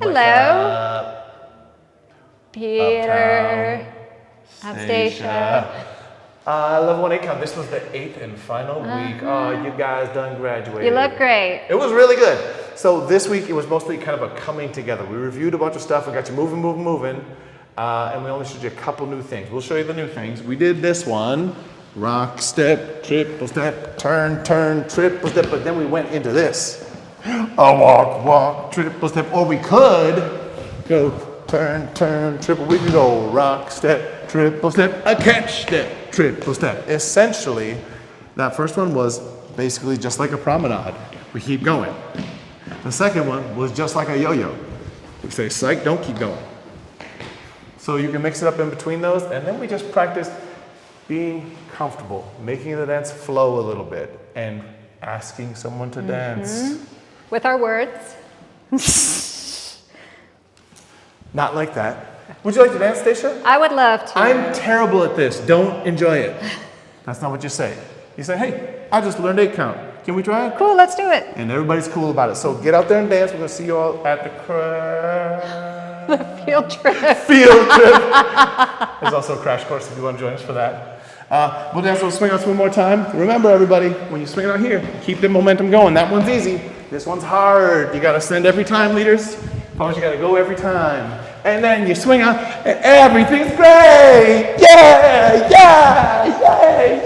Hello. Peter. Anastasia. Level 1 8 count. This was the 8th and final week. Oh, you guys done graduated. You look great. It was really good. So this week it was mostly kind of a coming together. We reviewed a bunch of stuff. We got you moving. And we only showed you a couple new things. We'll show you the new things. We did this one. Rock, step, triple step, turn, triple step. But then we went into this. A walk, triple step. Or we could go turn, triple. We could go rock, step, triple step, a catch, step, triple step. Essentially, that first one was basically just like a promenade. We keep going. The second one was just like a yo-yo. We say, psych, don't keep going. So you can mix it up in between those, and then we just practice being comfortable, making the dance flow a little bit, and asking someone to dance. With our words. Not like that. Would you like to dance, Stacia? I would love to. I'm terrible at this. Don't enjoy it. That's not what you say. You say, hey, I just learned 8 count. Can we try it? Cool, let's do it. And everybody's cool about it. So get out there and dance. We're going to see you all at the Field trip. Field trip. There's also a crash course if you want to join us for that. We'll dance a swing out one more time. Remember, everybody, when you swing it out here, keep the momentum going. That one's easy. This one's hard. You got to send every time, leaders. Promise you got to go every time. And then you swing out, and everything's great. Yeah, yay.